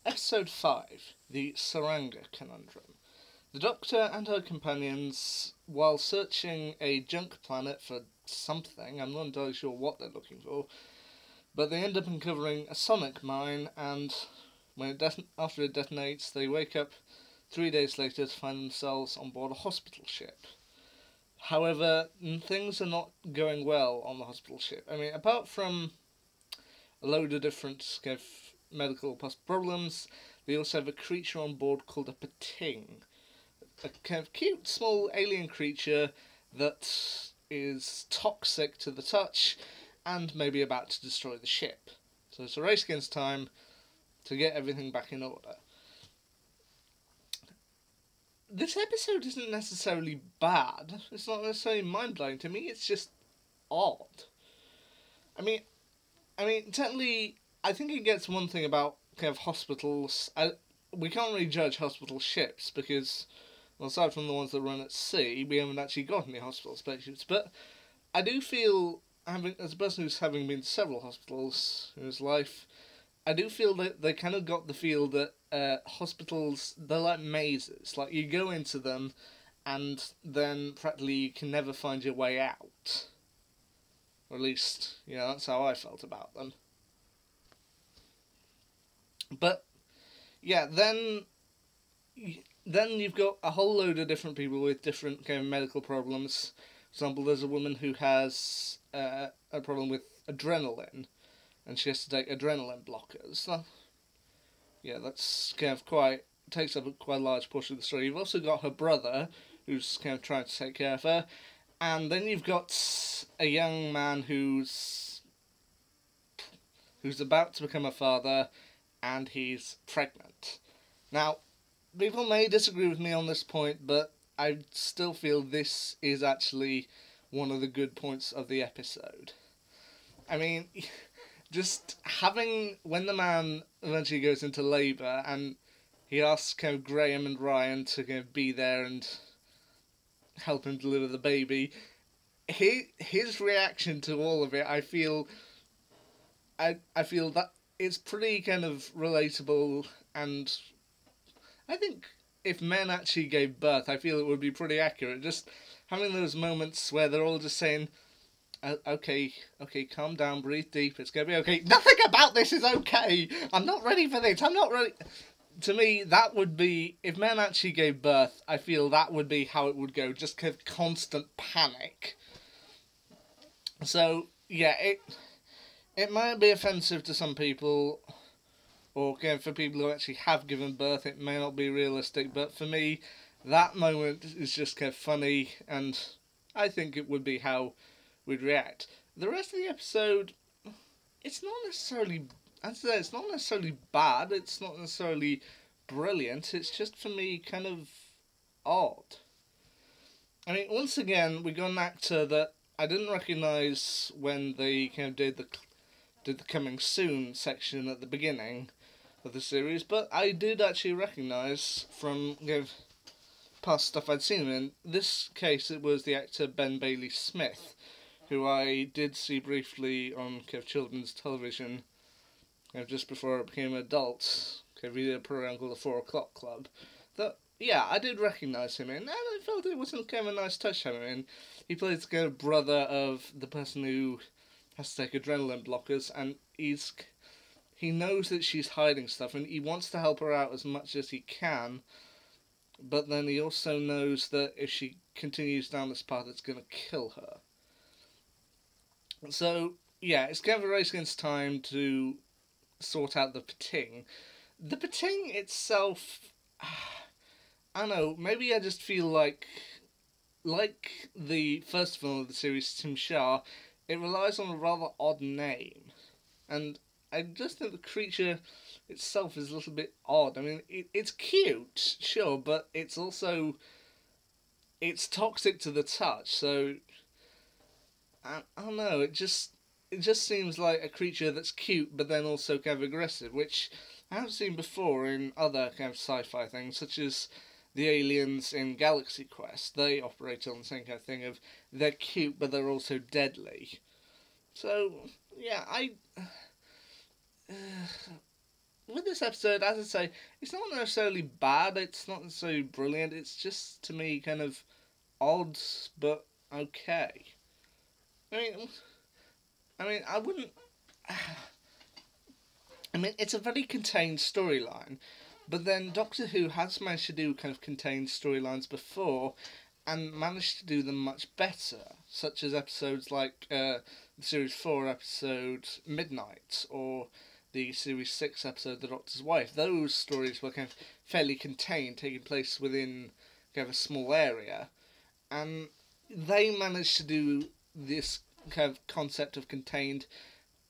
Episode 5, the Tsuranga Conundrum. The Doctor and her companions, while searching a junk planet for something, I'm not entirely sure what they're looking for, but they end up uncovering a sonic mine, and after it detonates, they wake up 3 days later to find themselves on board a hospital ship. However, things are not going well on the hospital ship. I mean, apart from a load of different kind of medical problems, they also have a creature on board called a pating. A kind of cute, small alien creature that is toxic to the touch and maybe about to destroy the ship. So it's a race against time to get everything back in order. This episode isn't necessarily bad. It's not necessarily mind-blowing to me. It's just odd. I mean, technically, I think it gets one thing about kind of hospitals. We can't really judge hospital ships because, well, aside from the ones that run at sea, we haven't actually got any hospital spaceships. But I do feel, as a person who's having been to several hospitals in his life, I do feel that they kind of got the feel that hospitals, they're like mazes. Like, you go into them, and then practically you can never find your way out. Or at least, that's how I felt about them. But, yeah, then you've got a whole load of different people with different kind of medical problems. For example, there's a woman who has a problem with adrenaline, and she has to take adrenaline blockers. So, yeah, that's kind of takes up quite a large portion of the story. You've also got her brother, who's kind of trying to take care of her, and then you've got a young man who's about to become a father, and he's pregnant. Now, people may disagree with me on this point, but I still feel this is actually one of the good points of the episode. I mean, just when the man eventually goes into labour and he asks kind of Graham and Ryan to kind of be there and help him deliver the baby, his reaction to all of it, I feel that it's pretty kind of relatable, and I think if men actually gave birth, I feel it would be pretty accurate. Just having those moments where they're all just saying, okay, calm down, breathe deep, it's going to be okay. Nothing about this is okay. I'm not ready for this. I'm not ready. To me, that would be, if men actually gave birth, I feel that would be how it would go. Just kind of constant panic. So, yeah, it might be offensive to some people, or again, for people who actually have given birth, it may not be realistic, but for me, that moment is just kind of funny, and I think it would be how we'd react. The rest of the episode, it's not necessarily, as I say, it's not necessarily bad, it's not necessarily brilliant, it's just, for me, kind of odd. I mean, once again, we got an actor that I didn't recognise when they kind of did the coming soon section at the beginning of the series, but I did actually recognise from past stuff I'd seen him in. This case, it was the actor Ben Bailey Smith, who I did see briefly on children's television just before I became an adult. We did a program called the 4 O'Clock Club. That, yeah, I did recognise him in, and I felt it was kind of a nice touch having him in. He plays the brother of the person who has to take adrenaline blockers, and he knows that she's hiding stuff, and he wants to help her out as much as he can, but then he also knows that if she continues down this path, it's going to kill her. So, yeah, it's kind of a race against time to sort out the pating. The pating itself, I don't know, maybe I just feel like the first film of the series, Tim Shah, it relies on a rather odd name. And I just think the creature itself is a little bit odd. I mean, it's cute, sure, but it's also, it's toxic to the touch, so I don't know, it just seems like a creature that's cute, but then also kind of aggressive, which I haven't seen before in other kind of sci-fi things, such as the aliens in Galaxy Quest. They operate on the same kind of thing of, they're cute, but they're also deadly. So, yeah, with this episode, as I say, it's not necessarily bad, it's not necessarily brilliant, it's just, to me, kind of odd, but okay. I mean, I wouldn't... I mean, it's a very contained storyline, but then Doctor Who has managed to do kind of contained storylines before, and managed to do them much better, such as episodes like the Series 4 episode Midnight, or the Series 6 episode The Doctor's Wife. Those stories were kind of fairly contained, taking place within kind of a small area, and they managed to do this kind of concept of contained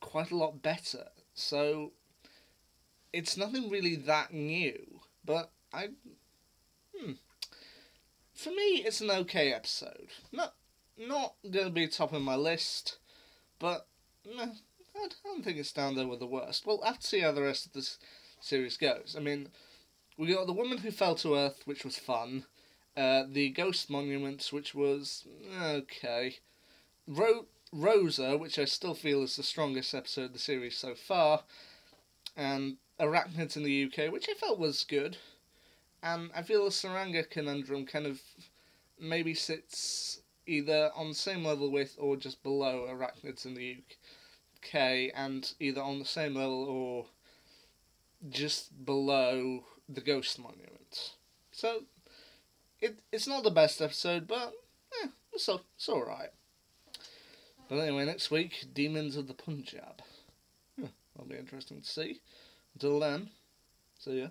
quite a lot better. So it's nothing really that new, but for me, it's an okay episode. Not gonna be top of my list, but I don't think it's down there with the worst. We'll have to see how the rest of this series goes. I mean, we got The Woman Who Fell to Earth, which was fun. The Ghost Monuments, which was okay. Rosa, which I still feel is the strongest episode of the series so far. And Arachnids in the UK, which I felt was good. And I feel the Tsuranga Conundrum kind of maybe sits either on the same level with or just below Arachnids in the UK, and either on the same level or just below the Ghost Monument. So, it's not the best episode, but it's alright. But anyway, next week, Demons of the Punjab. That'll be interesting to see. Until then, see ya.